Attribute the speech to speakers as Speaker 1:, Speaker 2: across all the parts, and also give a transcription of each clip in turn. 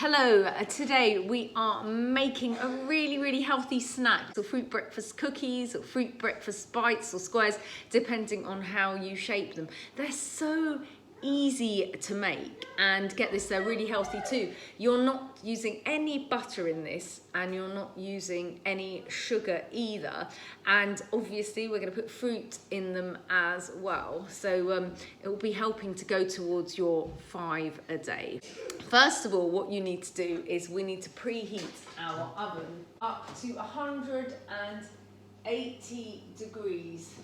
Speaker 1: Hello, today we are making a really healthy snack. So fruit breakfast cookies or fruit breakfast bites or squares, depending on how you shape them. They're so easy to make, and get this, they're really healthy too. You're not using any butter in this, and you're not using any sugar either, and obviously we're going to put fruit in them as well, so it will be helping to go towards your 5 a day. First of all, what you need to do is we need to preheat our oven up to 180 degrees,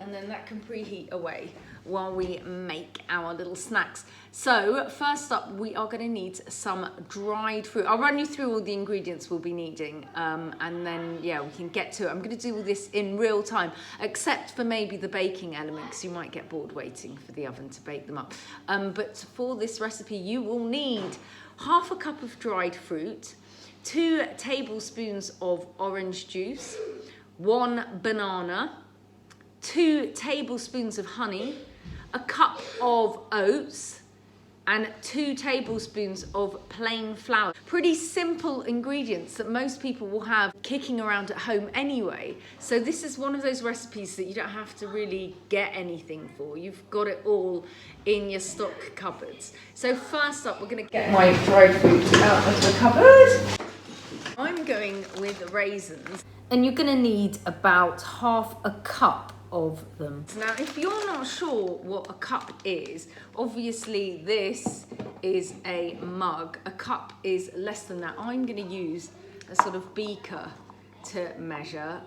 Speaker 1: and then that can preheat away while we make our little snacks. So first up, we are going to need some dried fruit. I'll run you through all the ingredients we'll be needing, and then we can get to it. I'm going to do all this in real time, except for maybe the baking element, because you might get bored waiting for the oven to bake them up. But for this recipe, you will need half a cup of dried fruit, 2 tablespoons of orange juice, 1 banana, 2 tablespoons of honey, a cup of oats, and 2 tablespoons of plain flour. Pretty simple ingredients that most people will have kicking around at home anyway. So this is one of those recipes that you don't have to really get anything for. You've got it all in your stock cupboards. So first up, we're going to get my dried fruit out of the cupboard. I'm going with raisins, and you're going to need about half a cup of them. Now, if you're not sure what a cup is, obviously this is a mug. A cup is less than that. I'm going to use a sort of beaker to measure,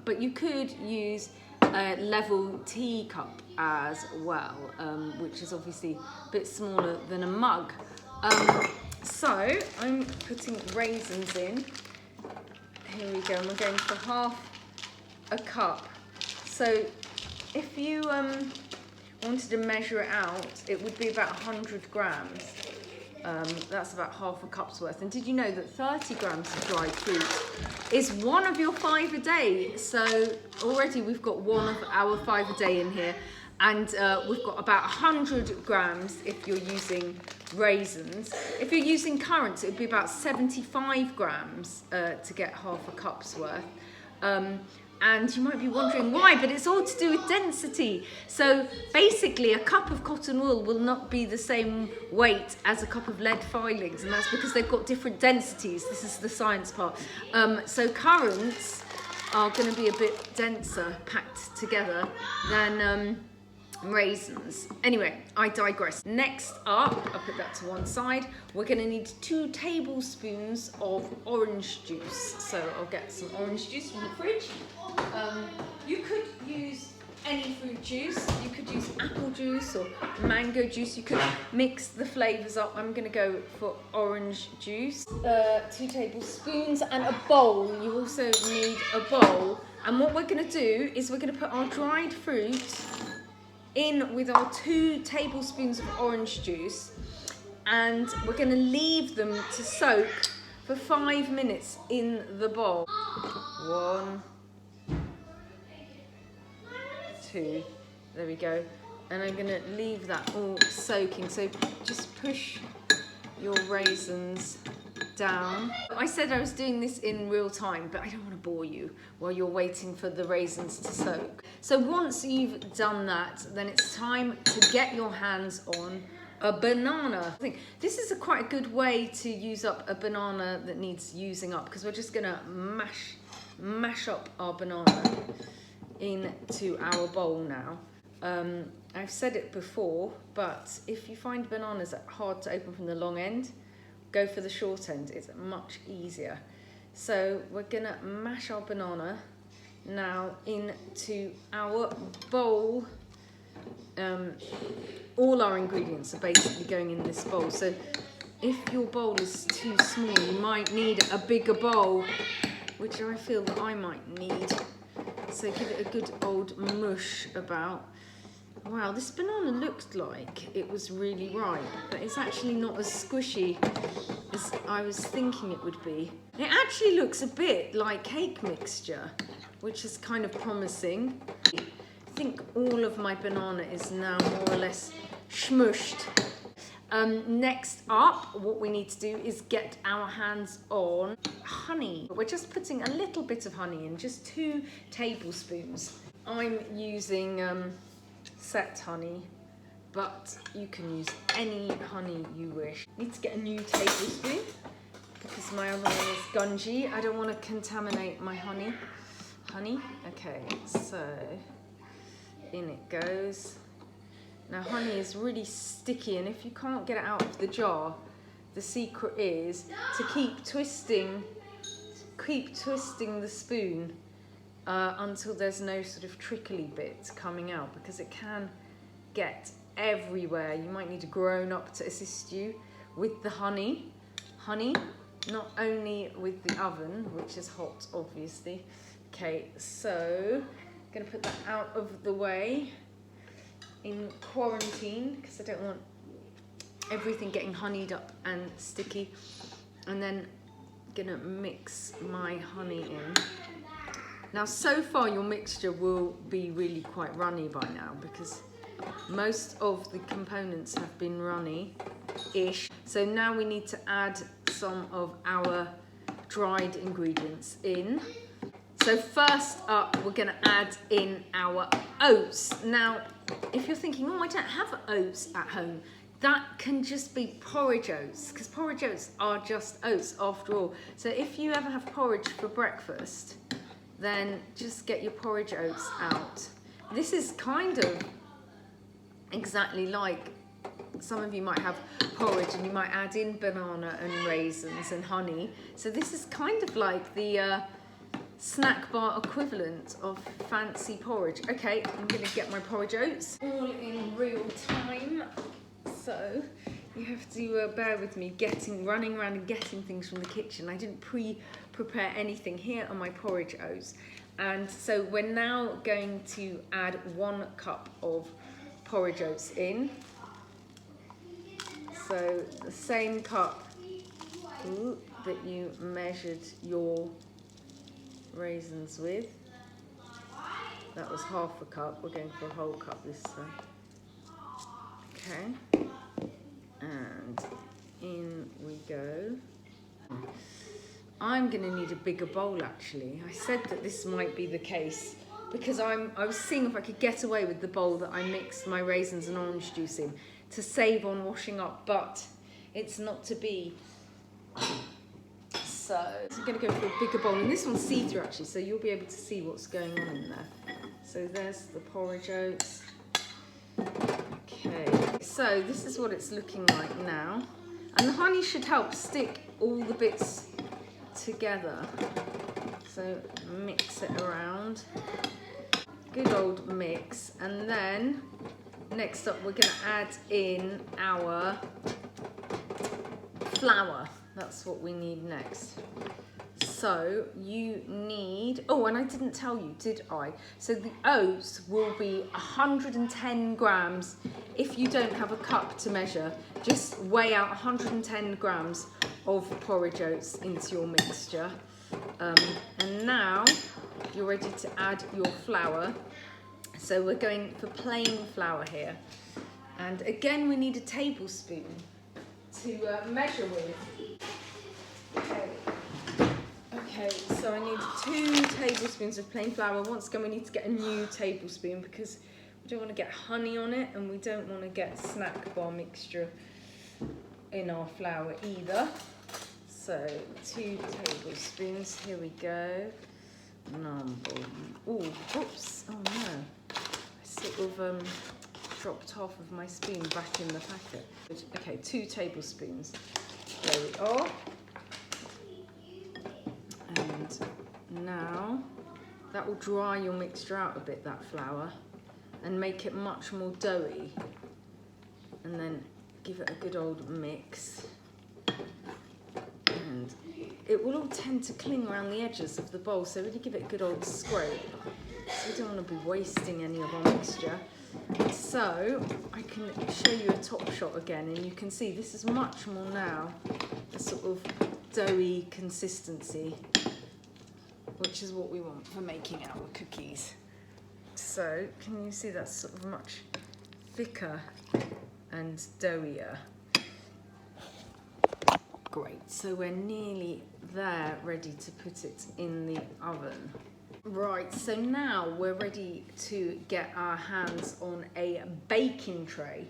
Speaker 1: but you could use a level teacup as well, which is obviously a bit smaller than a mug. So I'm putting raisins in. Here we go, and we're going for half a cup. So if you wanted to measure it out, it would be about 100 grams. That's about half a cup's worth. And did you know that 30 grams of dried fruit is one of your 5 a day? So already we've got one of our 5 a day in here. And we've got about 100 grams if you're using raisins. If you're using currants, it would be about 75 grams to get half a cup's worth. And you might be wondering why, but it's all to do with density. So basically, a cup of cotton wool will not be the same weight as a cup of lead filings, and that's because they've got different densities. This is the science part. So currants are going to be a bit denser packed together than raisins. Anyway, I digress. Next up, I'll put that to one side. We're going to need 2 tablespoons of orange juice. So I'll get some orange juice from the fridge. You could use any fruit juice. You could use apple juice or mango juice. You could mix the flavours up. I'm going to go for orange juice. 2 tablespoons and a bowl. You also need a bowl. And what we're going to do is we're going to put our dried fruit in with our 2 tablespoons of orange juice, and we're going to leave them to soak for 5 minutes in the bowl. 1, 2, there we go. And I'm going to leave that all soaking. So just push your raisins down. I said I was doing this in real time, but I don't want to bore you while you're waiting for the raisins to soak. So once you've done that, then it's time to get your hands on a banana. I think this is quite a good way to use up a banana that needs using up, because we're just going to mash up our banana into our bowl now. I've said it before, but if you find bananas hard to open from the long end, go for the short end. It's much easier. So we're gonna mash our banana now into our bowl. All our ingredients are basically going in this bowl. So if your bowl is too small, you might need a bigger bowl, which I feel that I might need. So give it a good old mush about. Wow, this banana looked like it was really ripe, but it's actually not as squishy as I was thinking it would be. It actually looks a bit like cake mixture, which is kind of promising. I think all of my banana is now more or less smushed. Next up, what we need to do is get our hands on honey. We're just putting a little bit of honey in, just 2 tablespoons. I'm using set honey, but you can use any honey you wish. Need to get a new tablespoon because my other one is gungy. I don't want to contaminate my honey. Okay, so in it goes. Now honey is really sticky, and if you can't get it out of the jar, the secret is to keep twisting the spoon until there's no sort of trickly bit coming out, because it can get everywhere. You might need a grown-up to assist you with the honey, not only with the oven, which is hot obviously. Okay, so I'm gonna put that out of the way in quarantine because I don't want everything getting honeyed up and sticky. And then gonna mix my honey in. Now so far your mixture will be really quite runny by now because most of the components have been runny-ish. So now we need to add some of our dried ingredients in. So first up, we're gonna add in our oats. Now, if you're thinking, oh, I don't have oats at home, that can just be porridge oats, because porridge oats are just oats after all. So if you ever have porridge for breakfast, then just get your porridge oats out. This is kind of exactly like, some of you might have porridge and you might add in banana and raisins and honey. So this is kind of like the snack bar equivalent of fancy porridge. Okay, I'm gonna get my porridge oats all in real time. So you have to bear with me running around and getting things from the kitchen. I didn't prepare anything. Here are my porridge oats. And so we're now going to add 1 cup of porridge oats in. So the same cup that you measured your raisins with. That was half a cup. We're going for a whole cup this time. Okay. And in we go. I'm going to need a bigger bowl actually. I said that this might be the case because I was seeing if I could get away with the bowl that I mixed my raisins and orange juice in to save on washing up, but it's not to be. So I'm going to go for a bigger bowl, and this one's see-through actually, so you'll be able to see what's going on in there. So there's the porridge oats. Okay, so this is what it's looking like now. And the honey should help stick all the bits together. So mix it around. Good old mix. And then next up we're going to add in our flour. That's what we need next. So you need, oh, and I didn't tell you, did I? So the oats will be 110 grams. If you don't have a cup to measure, just weigh out 110 grams of porridge oats into your mixture. And now you're ready to add your flour. So we're going for plain flour here. And again, we need a tablespoon to measure with. Okay, so I need 2 tablespoons of plain flour. Once again, we need to get a new tablespoon because we don't want to get honey on it and we don't want to get snack bar mixture in our flour either. So 2 tablespoons, here we go. Oh, whoops, oh no. I sort of dropped half of my spoon back in the packet. Okay, 2 tablespoons. There we are. And now that will dry your mixture out a bit, that flour, and make it much more doughy. And then give it a good old mix. And it will all tend to cling around the edges of the bowl, so really give it a good old scrape. So we don't want to be wasting any of our mixture. So I can show you a top shot again, and you can see this is much more now a sort of doughy consistency, which is what we want for making our cookies. So can you see that's sort of much thicker and doughier? Great, so we're nearly there, ready to put it in the oven. Right, so now we're ready to get our hands on a baking tray,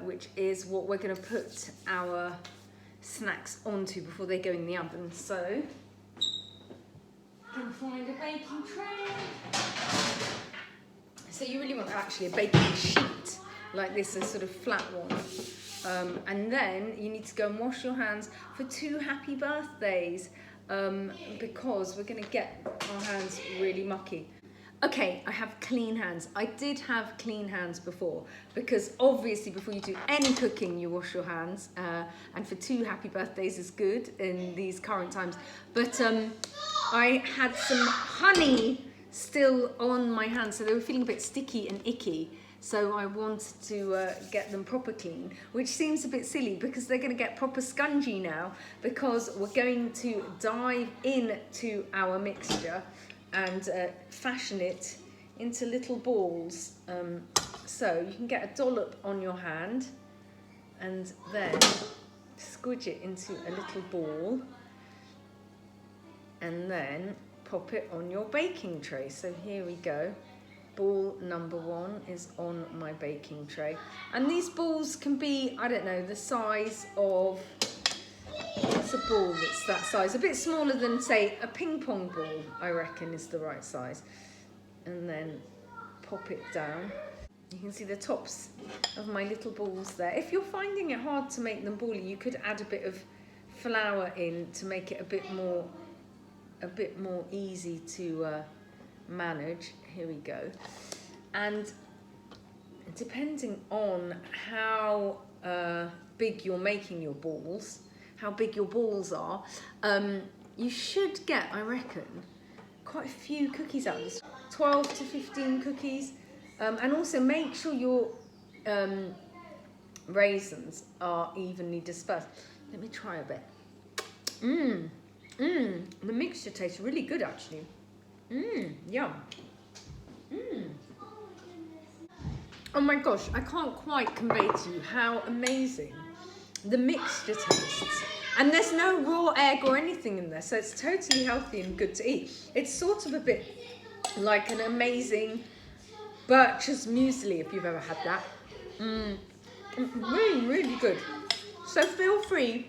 Speaker 1: which is what we're going to put our snacks onto before they go in the oven. So, gonna find a baking tray. So you really want actually a baking sheet like this, a sort of flat one. And then you need to go and wash your hands for 2 happy birthdays, because we're going to get our hands really mucky. Okay, I have clean hands. I did have clean hands before, because obviously before you do any cooking you wash your hands, and for 2 happy birthdays is good in these current times. But I had some honey still on my hands, so they were feeling a bit sticky and icky. So I wanted to get them proper clean, which seems a bit silly because they're going to get proper spongy now, because we're going to dive into our mixture and fashion it into little balls. So you can get a dollop on your hand and then squidge it into a little ball and then pop it on your baking tray. So here we go. Ball number 1 is on my baking tray. And these balls can be, I don't know, the size of, what's a ball that's that size? A bit smaller than, say, a ping pong ball, I reckon is the right size. And then pop it down. You can see the tops of my little balls there. If you're finding it hard to make them bally, you could add a bit of flour in to make it a bit more easy to manage. Here we go. And depending on how big you're making your balls, how big your balls are, you should get, I reckon, quite a few cookies out of this. 12 to 15 cookies. And also make sure your raisins are evenly dispersed. Let me try a bit. The mixture tastes really good, actually. Yum. Oh my gosh, I can't quite convey to you how amazing the mixture tastes. And there's no raw egg or anything in there, so it's totally healthy and good to eat. It's sort of a bit like an amazing Birch's muesli, if you've ever had that. Really, really good. So feel free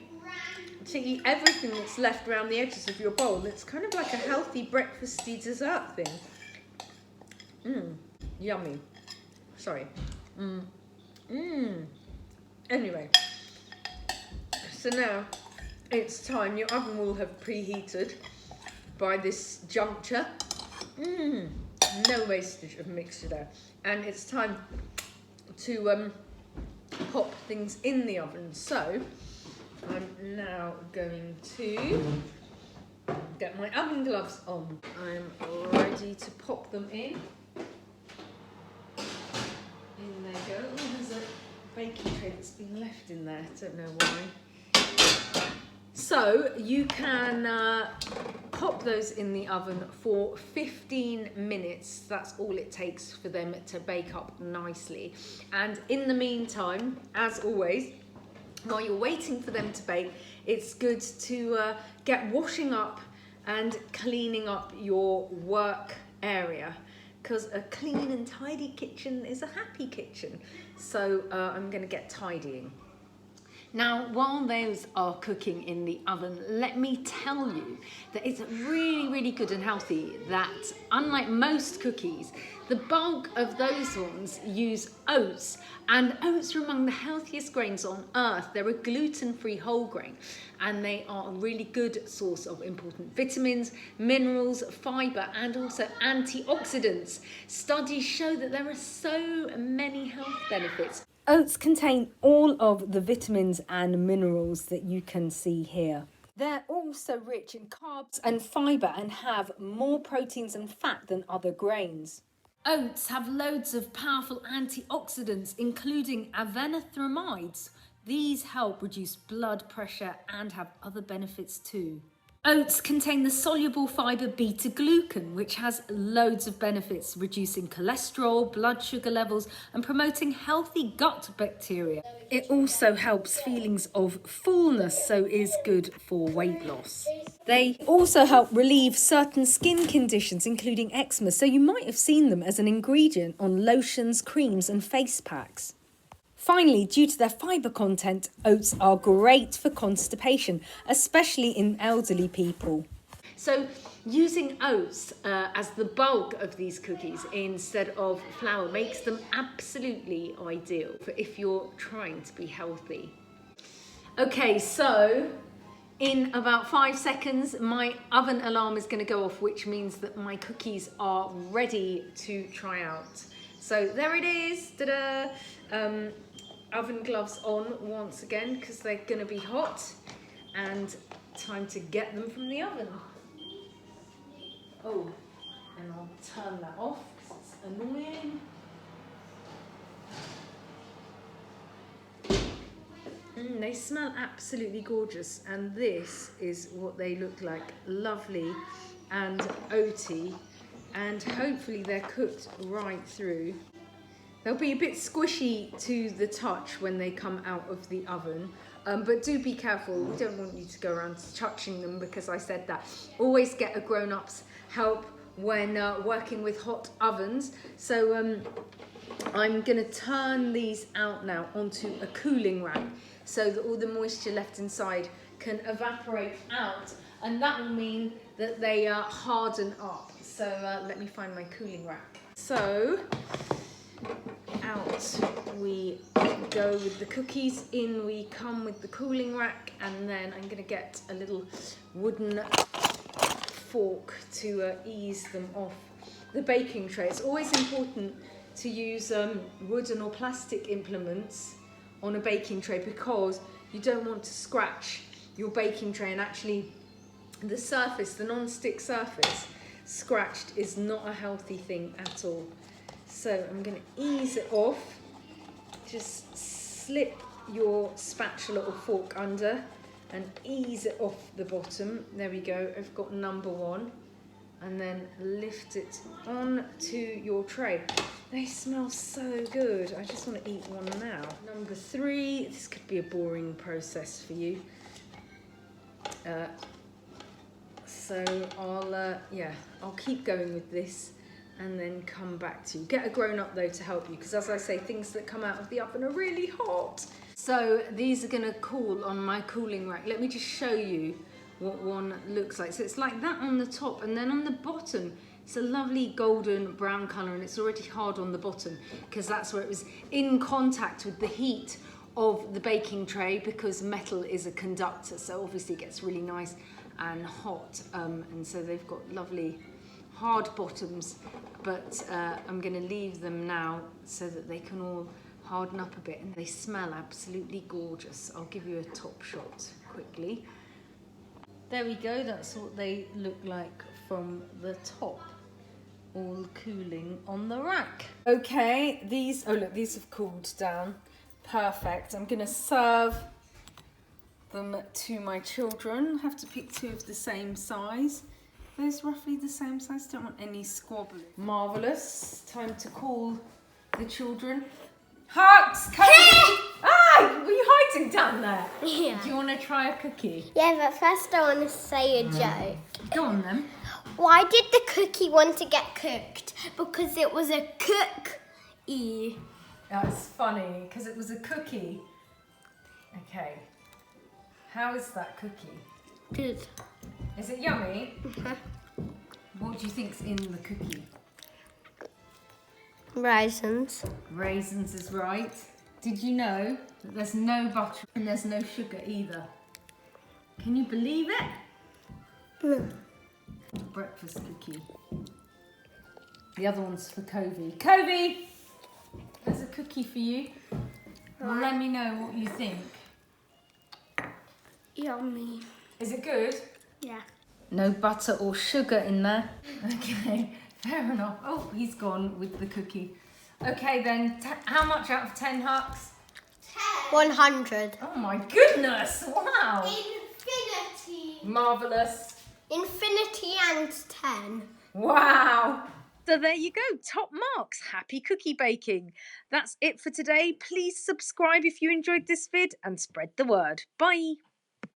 Speaker 1: to eat everything that's left around the edges of your bowl. It's kind of like a healthy breakfasty dessert thing. Yummy. Sorry. Anyway, so now it's time. Your oven will have preheated by this juncture. No wastage of mixture there. And it's time to pop things in the oven. So I'm now going to get my oven gloves on. I'm ready to pop them in. In they go. Oh, there's a baking tray that's been left in there. Don't know why. So you can pop those in the oven for 15 minutes. That's all it takes for them to bake up nicely. And in the meantime, as always, while you're waiting for them to bake, it's good to get washing up and cleaning up your work area, because a clean and tidy kitchen is a happy kitchen. So I'm going to get tidying. Now, while those are cooking in the oven, let me tell you that it's really, really good and healthy that, unlike most cookies, the bulk of those ones use oats. And oats are among the healthiest grains on earth. They're a gluten-free whole grain, and they are a really good source of important vitamins, minerals, fibre, and also antioxidants. Studies show that there are so many health benefits. Oats contain all of the vitamins and minerals that you can see here. They're also rich in carbs and fibre and have more proteins and fat than other grains. Oats have loads of powerful antioxidants, including avenothramides. These help reduce blood pressure and have other benefits too.
Speaker 2: Oats contain the soluble fibre beta-glucan, which has loads of benefits, reducing cholesterol, blood sugar levels, and promoting healthy gut bacteria. It also helps feelings of fullness, so is good for weight loss. They also help relieve certain skin conditions, including eczema, so you might have seen them as an ingredient on lotions, creams, and face packs. Finally, due to their fibre content, oats are great for constipation, especially in elderly people.
Speaker 1: So using oats as the bulk of these cookies instead of flour makes them absolutely ideal for if you're trying to be healthy. Okay, so in about 5 seconds, my oven alarm is going to go off, which means that my cookies are ready to try out. So there it is. Ta-da! Oven gloves on once again because they're going to be hot, and time to get them from the oven. Oh, and I'll turn that off because it's annoying. They smell absolutely gorgeous, and this is what they look like. Lovely and oaty, and hopefully they're cooked right through. They'll be a bit squishy to the touch when they come out of the oven, but do be careful. We don't want you to go around touching them because I said that. Always get a grown-up's help when working with hot ovens. So I'm going to turn these out now onto a cooling rack so that all the moisture left inside can evaporate out, and that will mean that they harden up. So let me find my cooling rack. So out we go with the cookies, in we come with the cooling rack, and then I'm going to get a little wooden fork to ease them off the baking tray. It's always important to use wooden or plastic implements on a baking tray because you don't want to scratch your baking tray, and actually the surface, the non-stick surface, scratched is not a healthy thing at all. So I'm going to ease it off. Just slip your spatula or fork under and ease it off the bottom. There we go. I've got number 1. And then lift it on to your tray. They smell so good. I just want to eat one now. Number 3. This could be a boring process for you. So I'll keep going with this and then come back to you. Get a grown-up though to help you, because as I say, things that come out of the oven are really hot. So these are going to cool on my cooling rack. Let me just show you what one looks like. So it's like that on the top, and then on the bottom it's a lovely golden brown colour, and it's already hard on the bottom because that's where it was in contact with the heat of the baking tray, because metal is a conductor, so obviously it gets really nice and hot, and so they've got lovely hard bottoms, but I'm going to leave them now so that they can all harden up a bit, and they smell absolutely gorgeous. I'll give you a top shot quickly. There we go, that's what they look like from the top, all cooling on the rack. Okay, these have cooled down. Perfect. I'm going to serve them to my children. I have to pick 2 of the same size. Those roughly the same size, don't want any squabbling. Marvellous. Time to call the children. Huq, come here! Ah, were you hiding down there?
Speaker 3: Yeah.
Speaker 1: Do you want to try a cookie?
Speaker 3: Yeah, but first I want to say a joke.
Speaker 1: Go on then.
Speaker 3: Why did the cookie want to get cooked? Because it was a cookie.
Speaker 1: That's funny, because it was a cookie. Okay. How is that cookie?
Speaker 3: Good.
Speaker 1: Is it yummy? What do you think's in the cookie?
Speaker 3: Raisins.
Speaker 1: Raisins is right. Did you know that there's no butter and there's no sugar either? Can you believe it?
Speaker 3: No.
Speaker 1: Breakfast cookie. The other one's for Covey. Covey! There's a cookie for you. Well, let me know what you think.
Speaker 3: Yummy.
Speaker 1: Is it good?
Speaker 3: Yeah.
Speaker 1: No butter or sugar in there. Okay, fair enough. Oh, he's gone with the cookie. Okay then, how much out of 10 Huqs?
Speaker 3: 100.
Speaker 1: Oh my goodness, wow.
Speaker 3: Infinity.
Speaker 1: Marvellous.
Speaker 3: Infinity and 10.
Speaker 1: Wow.
Speaker 2: So there you go, top marks. Happy cookie baking. That's it for today. Please subscribe if you enjoyed this vid and spread the word. Bye.